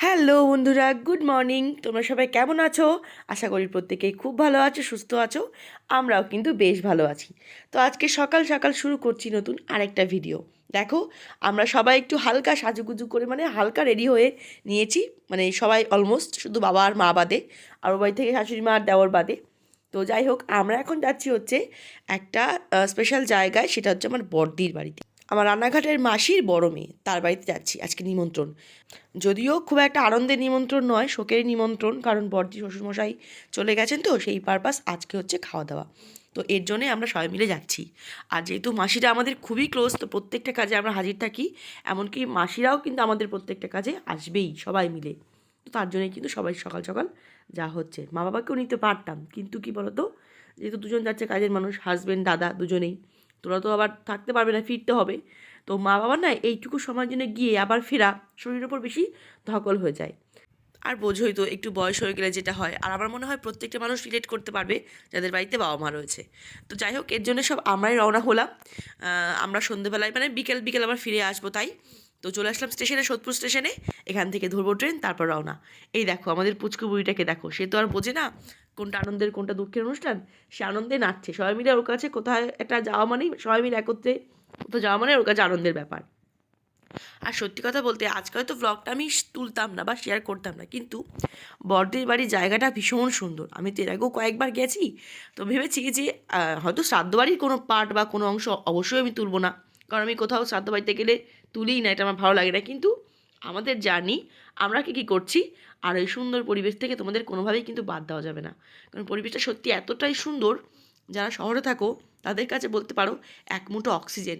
Hello বন্ধুরা, good morning. তোমরা সবাই কেমন আছো? আশা করি প্রত্যেকেই খুব ভালো আছো, সুস্থ আছো। আমরাও কিন্তু বেশ ভালো আছি। তো আজকে সকাল সকাল শুরু করছি নতুন আরেকটা ভিডিও। দেখো, আমরা সবাই একটু হালকা সাজুগুজু করে, মানে হালকা রেডি হয়ে নিয়েছি। মানে সবাই অলমোস্ট, শুধু বাবা আর মা বাদে, আর ওর বাড়ি থেকে শাশুড়ি মা আর দেওর বাদে। তো যাই হোক, আমরা এখন যাচ্ছি হচ্ছে একটা স্পেশাল জায়গায়, সেটা হচ্ছে আমার বড়দির বাড়িতে। আমার রানাঘাটের মাসির বড় মেয়ে, তার বাড়িতে যাচ্ছি আজকে নিমন্ত্রণ। যদিও খুব একটা আনন্দের নিমন্ত্রণ নয়, শোকের নিমন্ত্রণ, কারণ বড়দি শ্বশুরমশাই চলে গেছেন, তো সেই পারপাস আজকে হচ্ছে খাওয়া দাওয়া। তো এর জন্যে আমরা সবাই মিলে যাচ্ছি। আর যেহেতু মাসিরা আমাদের খুবই ক্লোজ, তো প্রত্যেকটা কাজে আমরা হাজির থাকি। এমনকি মাসিরাও কিন্তু আমাদের প্রত্যেকটা কাজে আসবেই সবাই মিলে। তো তার জন্যই কিন্তু সবাই সকাল সকাল যা হচ্ছে। মা বাবাকেও নিতে পারতাম, কিন্তু কি বলতো, যেহেতু দুজন যাচ্ছে কাজের মানুষ, হাজব্যান্ড দাদা দুজনেই, তোরা তো আবার থাকতে পারবে না, ফিরতে হবে। তো মা বাবা না এইটুকু সময়ের জন্য গিয়ে আবার ফেরা শরীরের ওপর বেশি ধকল হয়ে যায়। আর বোঝোই তো, একটু বয়স হয়ে গেলে যেটা হয়। আর আমার মনে হয় প্রত্যেকটা মানুষ রিলেট করতে পারবে যাদের বাড়িতে বাবা মা রয়েছে। তো যাই হোক, এর জন্য সব আমরাই রওনা হলাম। আমরা সন্ধেবেলায়, মানে বিকেল বিকেল আবার ফিরে আসবো, তাই তো চলে আসলাম স্টেশনে, সোদপুর স্টেশনে। এখান থেকে ধরবো ট্রেন, তারপর রওনা। এই দেখো আমাদের পুচকু বুড়িটাকে দেখো, সে তো আর বোঝে না কোনটা আনন্দের কোনটা দুঃখের অনুষ্ঠান। সে আনন্দে নাচছে, সবাই মিলে ওর কাছে কোথায় একটা যাওয়া মানেই, সবাই মিলে একত্রে কোথাও যাওয়া মানে ওর কাছে আনন্দের ব্যাপার। আর সত্যি কথা বলতে, আজকে হয়তো ব্লগটা আমি তুলতাম না বা শেয়ার করতাম না, কিন্তু বড়দের বাড়ির জায়গাটা ভীষণ সুন্দর। আমি তো এর আগেও কয়েকবার গেছি। তো ভেবেছি যে হয়তো শ্রাদ্ধ বাড়ির কোনো পার্ট বা কোনো অংশ অবশ্যই আমি তুলবো না, কারণ আমি কোথাও শ্রাদ্ধ বাড়িতে গেলে তুলিই না, এটা আমার ভালো লাগে না। কিন্তু আমাদের জার্নি, আমরা কী কী করছি, আর এই সুন্দর পরিবেশ থেকে তোমাদের কোনোভাবেই কিন্তু বাদ দেওয়া যাবে না। কারণ পরিবেশটা সত্যি এতটাই সুন্দর, যারা শহরে থাকো তাদের কাছে বলতে পারো এক মুঠো অক্সিজেন।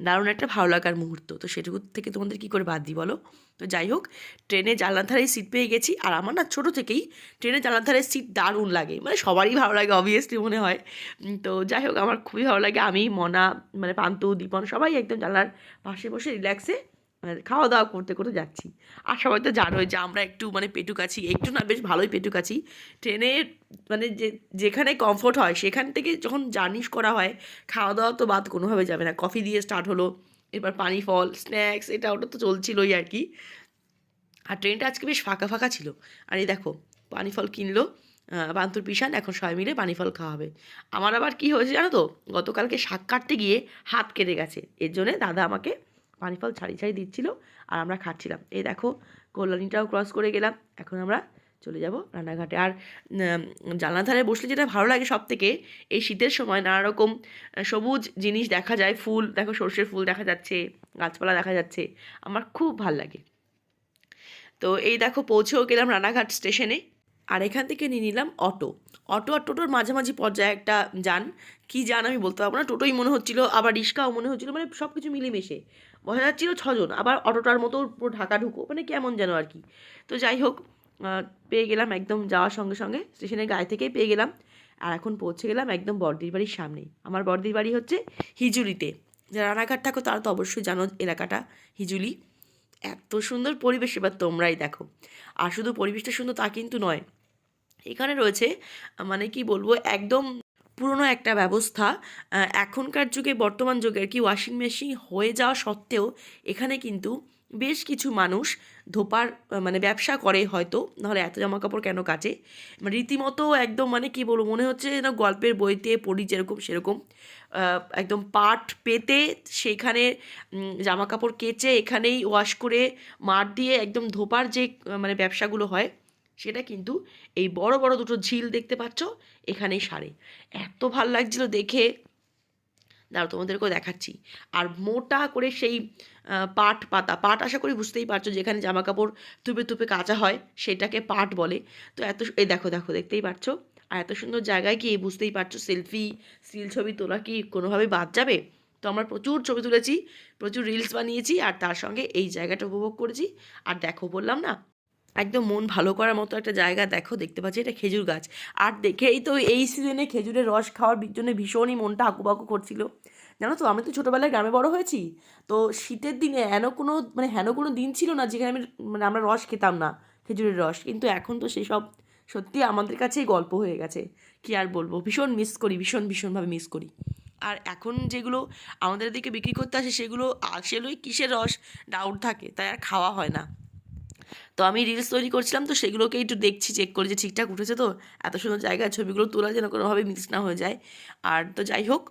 দারুণ একটা ভালো লাগার মুহূর্ত, তো সেটুকু থেকে তোমাদের কী করে বাদ দিই বলো। তো যাই হোক, ট্রেনে জানলার ধারে সিট পেয়ে গেছি। আর আমার না ছোটো থেকেই ট্রেনে জানলার ধারে সিট দারুণ লাগে, মানে সবারই ভালো লাগে অবভিয়াসলি মনে হয়। তো যাই হোক, আমার খুবই ভালো লাগে। আমি, মনা, মানে পান্তু, দীপন সবাই একদম জানলার পাশে বসে রিল্যাক্সে মানে খাওয়া দাওয়া করতে করতে যাচ্ছি। আর সবাই তো জানোই যে আমরা একটু মানে পেটুক আছি, একটু না বেশ ভালোই পেটুক আছি। ট্রেনে মানে যেখানে কমফোর্ট হয় সেখান থেকে যখন জার্নি করা হয়, খাওয়া দাওয়া তো বাদ কোনোভাবে যাবে না। কফি দিয়ে স্টার্ট হলো, এবার পানি, ফল, স্ন্যাক্স, এটা ওটা তো চলছিলই আর কি। আর ট্রেনটা আজকে বেশ ফাঁকা ফাঁকা ছিল। আর এই দেখো, পানি ফল কিনলো বান্তুর পিসান, এখন সবাই মিলে পানি ফল খাওয়া হবে। আমার আবার কি হয়েছে জানো তো, গতকালকে শাক কাটতে গিয়ে হাত কেটে গেছে, এর জন্যে দাদা আমাকে পানি ফল ছাড়ি ছাড়ি দিচ্ছিল, আর আমরা খাচ্ছিলাম। এই দেখো, কল্যাণীটাও ক্রস করে গেলাম, এখন আমরা চলে যাব রান্নাঘাটে। আর জানলার ধারে বসলে যেটা ভালো লাগে সব থেকে, এই শীতের সময় নানা রকম সবুজ জিনিস দেখা যায়। ফুল দেখো, সর্ষের ফুল দেখা যাচ্ছে, গাছপালা দেখা যাচ্ছে, আমার খুব ভাল লাগে। তো এই দেখো, পৌঁছেও গেলাম রানাঘাট স্টেশনে। আর এখান থেকে নিয়ে নিলাম অটো। অটো আর টোটোর মাঝামাঝি পর্যায়ে একটা যান, কি যান আমি বলতে পারবো না, টোটোই মনে হচ্ছিল, আবার রিক্সাও মনে হচ্ছিল, মানে সব কিছু মিলেমিশে বোঝা যাচ্ছিল ছজন, আবার অটোটার মতো পুরো ঢাকা ঢুকো, মানে কেমন যেন আর কি। তো যাই হোক, পেয়ে গেলাম একদম যাওয়ার সঙ্গে সঙ্গে, স্টেশনের গায়ে থেকেই পেয়ে গেলাম। আর এখন পৌঁছে গেলাম একদম বড়দির বাড়ির সামনেই। আমার বড়দির বাড়ি হচ্ছে হিজুলিতে। যারা রানাঘাট থাকো তারা তো অবশ্যই জানো এলাকাটা, হিজুলি। এত সুন্দর পরিবেশ, এবার তোমরাই দেখো। আর শুধু পরিবেশটা সুন্দর তা কিন্তু নয়, এখানে রয়েছে মানে কি বলবো, একদম পুরনো একটা ব্যবস্থা। এখনকার যুগে, বর্তমান যুগে আর কি, ওয়াশিং মেশিন হয়ে যাওয়া সত্ত্বেও এখানে কিন্তু বেশ কিছু মানুষ ধোপার মানে ব্যবসা করে হয়তো, নাহলে এত জামা কাপড় কেন কাচে। মানে রীতিমতো একদম, মানে কি বলবো, মনে হচ্ছে না গল্পের বইতে পড়ি যেরকম সেরকম। একদম পাট পেতে সেইখানে জামা কাপড় কেচে এখানেই ওয়াশ করে মাঠ দিয়ে একদম ধোপার যে মানে ব্যবসাগুলো হয়, সেটা কিন্তু এই বড় বড় দুটো ঝিল দেখতে পাচ্ছ, এখানেই সারে। এত ভাল লাগছিল দেখে, দাঁড়াও তোমাদেরকেও দেখাচ্ছি। আর মোটা করে সেই পাট পাতা, পাট আশা করি বুঝতেই পারছো, যেখানে জামা কাপড় থুপে থুপে কাচা হয় সেটাকে পাট বলে। তো এত, এই দেখো দেখো, দেখতেই পাচ্ছ। আর এত সুন্দর জায়গায় কি বুঝতেই পারছো, সেলফি স্টিল ছবি তোলা কি কোনোভাবে বাদ যাবে? তো আমরা প্রচুর ছবি তুলেছি, প্রচুর রিলস বানিয়েছি, আর তার সঙ্গে এই জায়গাটা উপভোগ করেছি। আর দেখো, বললাম না, একদম মন ভালো করার মতো একটা জায়গা। দেখো, দেখতে পাচ্ছি এটা খেজুর গাছ। আর দেখেই তো এই সিজনে খেজুরের রস খাওয়ার জন্য ভীষণই মনটা আঁকুবাকু করছিল। জানো তো, আমি তো ছোটোবেলায় গ্রামে বড় হয়েছি। তো শীতের দিনে হেন কোনো দিন ছিল না যেখানে মানে আমরা রস খেতাম না, খেজুরের রস। কিন্তু এখন তো সেসব সত্যি আমাদের কাছেই গল্প হয়ে গেছে। কি আর বলবো, ভীষণ মিস করি, ভীষণভাবে মিস করি। আর এখন যেগুলো আমাদের দিকে বিক্রি করতে আসে, সেগুলো আসলেই কিসের রস ডাউট থাকে, তাই আর খাওয়া হয় না। তো তো আমি রিলস তৈরি করছিলাম, তো সেগুলোকে একটু দেখছি, চেক করি যে ঠিকঠাক উঠেছে তো। এত সুন্দর জায়গায় ছবিগুলো তোলা যেন কোনোভাবে মিক্স না হয়ে যায়। আর তো যাই হোক,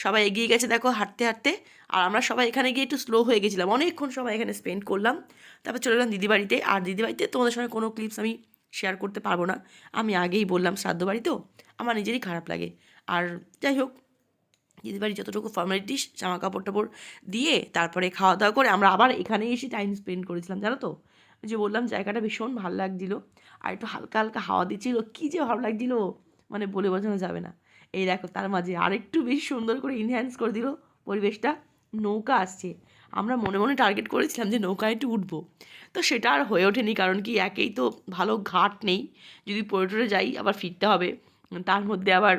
সবাই এগিয়ে গেছে দেখো হাঁটতে হাঁটতে। আর আমরা সবাই এখানে গিয়ে একটু স্লো হয়ে গেছিলাম, অনেকক্ষণ সবাই এখানে স্পেন্ড করলাম। তারপর চলে গেলাম দিদিবাড়িতে। আর দিদিবাড়িতে তোমাদের সঙ্গে কোনো ক্লিপস আমি শেয়ার করতে পারবো না, আমি আগেই বললাম শ্রাদ্ধ বাড়ি তো আমার নিজেরই খারাপ লাগে। আর যাই হোক, দিদিবাড়ি যতটুকু ফর্মালিটিস জামা কাপড় টাপড় দিয়ে তারপরে খাওয়া দাওয়া করে আমরা আবার এখানে এসে টাইম স্পেন্ড করেছিলাম, জানো তো। যে বললাম জায়গাটা ভীষণ ভালো লাগছিলো, আর একটু হালকা হালকা হাওয়া দিচ্ছিল, কী যে ভালো লাগছিলো মানে বলে বোঝানো যাবে না। এই দেখো তার মাঝে আরেকটু বেশি সুন্দর করে ইনহ্যান্স করে দিল পরিবেশটা। নৌকা আসছে, আমরা মনে মনে টার্গেট করেছিলাম যে নৌকায় একটু উঠবো, তো সেটা আর হয়ে ওঠেনি। কারণ কি, একেই তো ভালো ঘাট নেই, যদি পড়ে যাই আবার ফিরতে হবে, তার মধ্যে আবার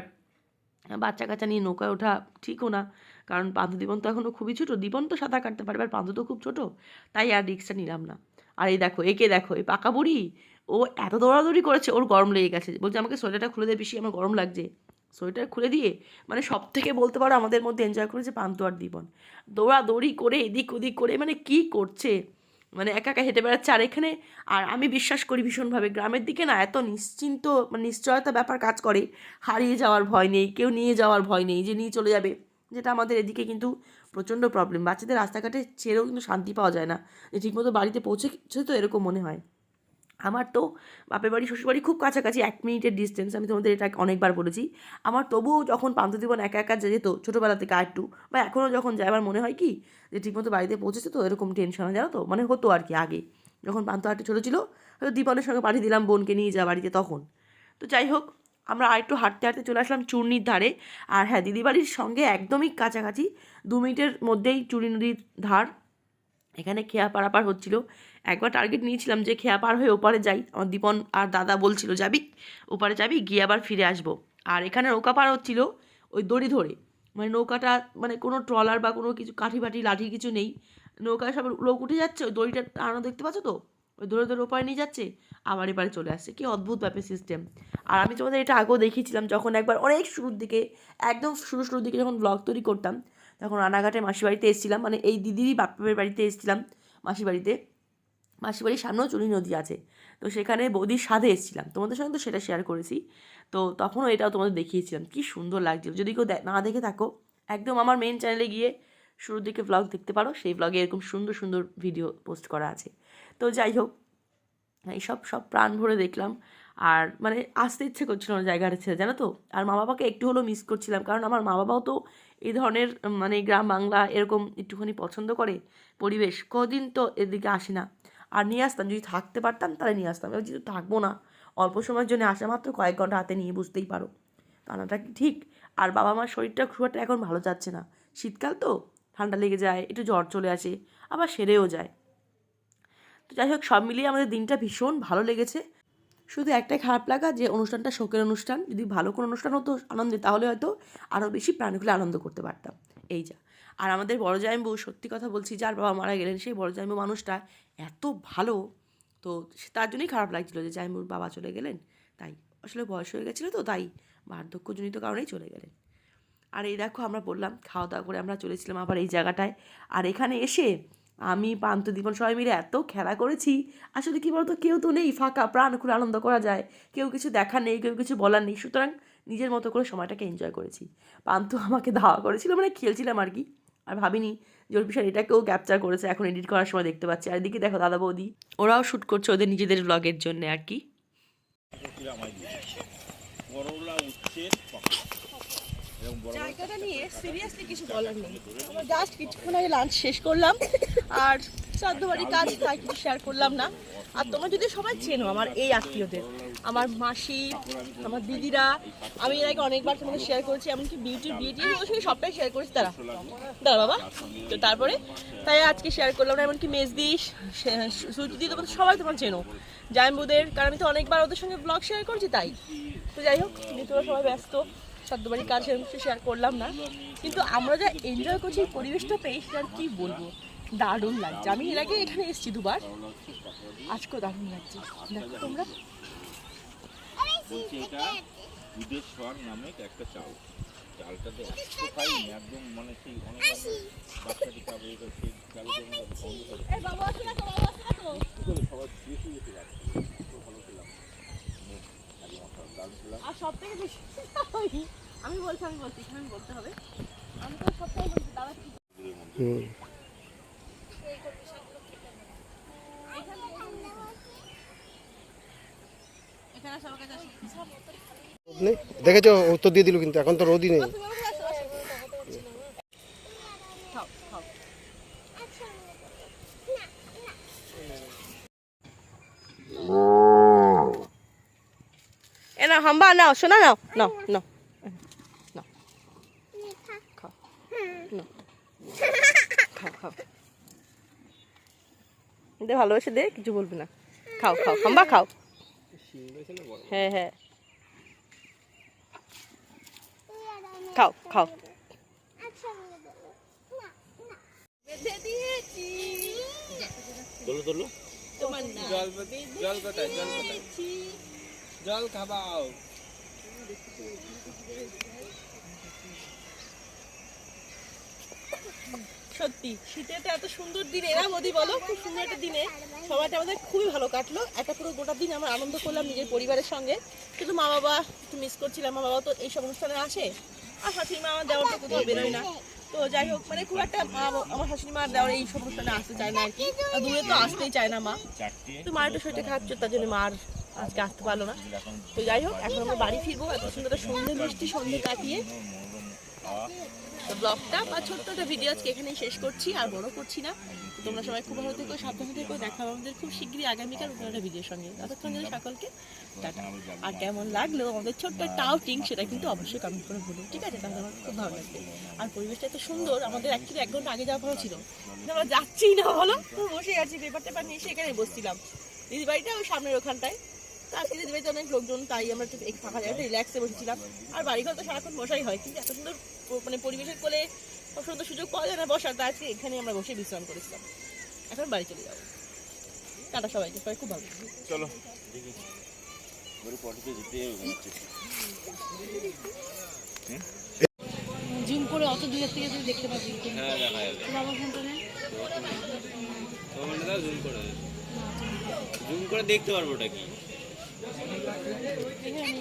বাচ্চা কাচ্চা নিয়ে নৌকায় ওঠা ঠিকও না। কারণ পান্থ জীবন তো এখনও খুবই ছোটো, জীবন তো সাঁতার কাটতে পারবে আর পান্থ তো খুব ছোটো, তাই আর রিক্সটা নিলাম না। আর এই দেখো একে দেখো, এই পাকা বুড়ি, ও এত দৌড়াদৌড়ি করেছে, ওর গরম লেগে গেছে, বলছে আমাকে সোয়েটারটা খুলে দে পিসি, আমার গরম লাগছে। সোয়েটার খুলে দিয়ে মানে সব থেকে বলতে পারো আমাদের মধ্যে এনজয় করেছে পান্থ আর জীবন। দৌড়াদৌড়ি করে এদিক ওদিক করে মানে কি করছে, মানে একা একা হেঁটে বেড়াচ্ছে। আর এখানে আর আমি বিশ্বাস করি ভীষণভাবে, গ্রামের দিকে না এত নিশ্চিন্ত মানে নিশ্চয়তা ব্যাপার কাজ করে, হারিয়ে যাওয়ার ভয় নেই, কেউ নিয়ে যাওয়ার ভয় নেই যে নিয়ে চলে যাবে, যেটা আমাদের এদিকে কিন্তু প্রচণ্ড প্রবলেম। বাচ্চাদের রাস্তাঘাটে ছেড়েও কিন্তু শান্তি পাওয়া যায় না, যে ঠিকমতো বাড়িতে পৌঁছেছে তো এরকম মনে হয়। আমার তো বাপের বাড়ি শ্বশুর বাড়ি খুব কাছাকাছি, 1 মিনিটের ডিস্টেন্স, আমি তোমাদের এটা অনেকবার বলেছি। আমার তবুও যখন পান্থজীবন একা একা যেত ছোটোবেলা থেকে আরেকটু, বা এখনও যখন যায়, আমার মনে হয় কি যে ঠিকমতো বাড়িতে পৌঁছেছে তো এরকম টেনশন হয়, জানো তো, মানে হতো আর কি আগে, যখন পান্থ আরেকটু ছোটো ছিল, হয়তো দীপনের সঙ্গে পাঠিয়ে দিলাম বোনকে নিয়ে যা বাড়িতে তখন। তো যাই হোক, আমরা আরেকটু হাঁটতে হাঁটতে চলে আসলাম চূর্ণির ধারে। আর হ্যাঁ, দিদি বাড়ির সঙ্গে একদমই কাছাকাছি, 2 মিনিটের মধ্যেই চূড়ি নদীর ধার। এখানে খেয়া পারাপার হচ্ছিল, একবার টার্গেট নিয়েছিলাম যে খেয়া পার হয়ে ওপারে যাই, আমার দীপন আর দাদা বলছিল যাবি ওপারে, যাবি গিয়ে আবার ফিরে আসবো। আর এখানে নৌকা পার হচ্ছিল ওই দড়ি ধরে, মানে নৌকাটা মানে কোনো ট্রলার বা কোনো কিছু কাঠি বাটি লাঠি কিছু নেই, নৌকায় সব লোক উঠে যাচ্ছে, ওই দড়িটা টানানো দেখতে পাচ্ছ তো, ওই ধরে ধরে ওপারে নিয়ে যাচ্ছে, আবার এপারে চলে আসছে। কি অদ্ভুত ব্যাপার সিস্টেম। আর আমি তোমাদের এটা আগেও দেখিয়েছিলাম, যখন একবার অনেক শুরুর দিকে, একদম শুরুর দিকে যখন ব্লগ তৈরি করতাম, তখন রানাঘাটে মাসি বাড়িতে এসেছিলাম, মানে এই দিদিরই বাপের বাড়িতে এসেছিলাম মাসি বাড়িতে। মাসি বাড়ির সামনেও চুনি নদী আছে, তো সেখানে বৌদির সাধে এসেছিলাম, তোমাদের সঙ্গে তো সেটা শেয়ার করেছি। তো তখনও এটাও তোমাদের দেখিয়েছিলাম, কি সুন্দর লাগছিল। যদি কেউ না দেখে থাকো, একদম আমার মেন চ্যানেলে গিয়ে শুরুর দিকে ব্লগ দেখতে পারো, সেই ব্লগে এরকম সুন্দর সুন্দর ভিডিও পোস্ট করা আছে। তো যাই হোক, এইসব সব প্রাণ ভরে দেখলাম, আর মানে আসতে ইচ্ছে করছিল না জায়গাটা ছেড়ে, জানো তো। আর মা বাবাকে একটু হলেও মিস করছিলাম, কারণ আমার মা বাবাও তো এই ধরনের মানে গ্রাম বাংলা এরকম একটুখানি পছন্দ করে পরিবেশ, কদিন তো এদিকে আসে না। আর নিয়ে আসতাম, যদি থাকতে পারতাম তাহলে নিয়ে আসতাম, এবার যেহেতু থাকবো না, অল্প সময়ের জন্য আসা মাত্র কয়েক ঘন্টা হাতে নিয়ে, বুঝতেই পারো কানাটা কি ঠিক। আর বাবা মার শরীরটা খুব একটা এখন ভালো যাচ্ছে না, শীতকাল তো ঠান্ডা লেগে যায়, একটু জ্বর চলে আসে, আবার সেরেও যায়। তো যাই হোক, সব মিলিয়ে আমাদের দিনটা ভীষণ ভালো লেগেছে। শুধু একটাই খারাপ লাগা যে অনুষ্ঠানটা শোকের অনুষ্ঠান, যদি ভালো কোনো অনুষ্ঠান হতো আনন্দে, তাহলে হয়তো আরও বেশি প্রাণ খুলে আনন্দ করতে পারতাম। এই যা। আর আমাদের বড় জামাইবাবু, সত্যি কথা বলছি, যার বাবা মারা গেলেন, সেই বড় জামাইবাবু মানুষটা এত ভালো, তো তার জন্যই খারাপ লাগছিলো যে জামাইবাবুর বাবা চলে গেলেন, তাই আসলে বয়স হয়ে গেছিলো তো, তাই বার্ধক্যজনিত কারণেই চলে গেলেন। আর এই দেখো, আমরা বললাম খাওয়া দাওয়া করে আমরা চলেছিলাম আবার এই জায়গাটায়। আর এখানে এসে আমি পান্থ দীপন সবাই মিলে এত খেলা করেছি, আসলে কী বলতো, কেউ তো নেই, ফাঁকা, প্রাণ খুলে আনন্দ করা যায়, কেউ কিছু দেখার নেই, কেউ কিছু বলার নেই, সুতরাং নিজের মতো করে সময়টাকে এনজয় করেছি। পান্থ আমাকে ধাওয়া করেছিল, মানে খেলছিলাম আর কি, আর ভাবিনি যে ওর বিষয় এটাকেও ক্যাপচার করেছে, এখন এডিট করার সময় দেখতে পাচ্ছি। আর এদিকে দেখো দাদা বৌদি, ওরাও শ্যুট করছে ওদের নিজেদের ব্লগের জন্য আর কি। জায়গাটা নিয়ে সিরিয়াসলি কিছু বলার নেই, আমরা জাস্ট কিছুক্ষণ আগে লাঞ্চ শেষ করলাম, আর শ্রাদ্ধ বাড়ির কাজ তাই কিছু শেয়ার করলাম না। আর তোমরা যদি সবাই চেনো আমার এই আত্মীয়দের, আমার মাসি, আমার দিদিরা, আমি এর আগে অনেকবার তোমাদের শেয়ার করেছি, এমনকি বিউটির ওর সঙ্গে সবটাই শেয়ার করেছি, তারা বাবা। তো তারপরে তাই আজকে শেয়ার করলাম না, এমনকি মেজদি, সুজিদি, তোমাদের সবাই তোমার চেনো, জামাইবাবুদের, কারণ আমি তো অনেকবার ওদের সঙ্গে ব্লগ শেয়ার করছি, তাই। তো যাই হোক, তোরা সবাই ব্যস্ত, শ্রাদ্ধ বাড়ির কাজ সেরকম কিছু শেয়ার করলাম না, কিন্তু আমরা যা এনজয় করছি এই পরিবেশটা পেয়ে, সেটা আর কি বলবো, দারুণ লাগছে। আমি এর আগে এখানে এসেছি দুবার, আজকেও দারুণ লাগছে। দেখো তোমরা, চালটাতে এত খাই একদম, মানে সেই অনেক বাচ্চাটি খাবে, সেই চালটা সবাই বেশি বেশি যাচ্ছে ভালো ছিলাম আর সব থেকে বেশি আমি বলছি এখানে বলতে হবে আমি তো সবটাই বলছি দাদা কি এখানে সবার কাছে দেখেছো উত্তর দিয়ে দিল, কিন্তু এখন তো রোদই নেই। খাও খাও এ না হাম্বা নাও শোনা নাও নাও নাও নাও খাও নাও খাও খাও দে ভালোবেসে দে, কিছু বলবি না। খাও খাও হাম্বা খাও। হ্যাঁ হ্যাঁ খাও খাও। তোলো তোলো জল কোথায় জল খাবাও। সত্যি শীতে তো এত সুন্দর দিনে এরা মোদি বলো, খুব সুন্দর একটা দিনে সময়টা আমাদের খুবই ভালো কাটলো। একটা পুরো গোটা দিন আমরা আনন্দ করলাম নিজের পরিবারের সঙ্গে। কিন্তু মা বাবা একটু মিস করছিলাম, মা বাবা তো এইসব অনুষ্ঠানে আসে আর শাশুড়ি মা আমার দেওয়ার তো কোথাও বেরোয় না। তো যাই হোক মানে খুব একটা আমার শাশুড়ি মা দেওয়ার এই সব অনুষ্ঠানে আসতে চায় না আর কি, দূরে তো আসতেই চায় না মা। তো মার একটু শরীরটা খারাপ ছিল, তার জন্য মার আজকে আসতে পারলো না। তো যাই হোক এখন আমরা বাড়ি ফিরবো এত সুন্দর সন্ধ্যে মিষ্টি সন্ধ্যে কাটিয়ে। তো ব্লগটা বা ছোট্ট একটা ভিডিও আজকে এখানেই শেষ করছি, আর বড় করছি না। তো তোমরা সবাই খুব ভালো থেকো, সাবধানে থেকো। দেখা হবে আমাদের খুব শীঘ্রই আগামীকাল নতুন একটা ভিডিওর সঙ্গে। ততক্ষণ জানি সকলকে টাটা। আর কেমন লাগলো আমাদের ছোট্ট একটা আউটিং সেটা কিন্তু অবশ্যই কমেন্ট করে বলুন, ঠিক আছে? তাহলে আমার খুব ভালো লাগবে। আর পরিবেশটা এত সুন্দর, আমাদের অ্যাকচুয়ালি 1 ঘন্টা আগে যাওয়া ভালো ছিল, কিন্তু আমরা যাচ্ছি না বলো। তো বসে আছি, পেপার টেপার নিয়ে এসে এখানে বসছিলাম। দিদি বাড়িটা ওই সামনের ওখানটায়। তো আজকে দিদি বাড়িতে অনেক লোকজন, তাই আমরা একটু ফাঁকা জায়গাটা রিল্যাক্সে বসেছিলাম। আর বাড়িঘর তো সারাক্ষণ বসাই হয়, কিন্তু এত সুন্দর মানে পরিবেশের কোলে খুব সুন্দর সুযোগ পাওয়া যায় না বসার, তাই আজকে এখানে আমরা বসে বিশ্রাম করেছিলাম। এখন বাড়ি চলে যাবো। টাটা সবাইকে, সবাই খুব ভালো। চলো দেখি বড় পটিতে যেতে হবে। জুম করে অত দূরের থেকে তুই দেখতে পাবি। হ্যাঁ দেখা যাবে। বাবা ফোনটা নেই, জুম করে দেখতে পারবো ওটা কি। এখানে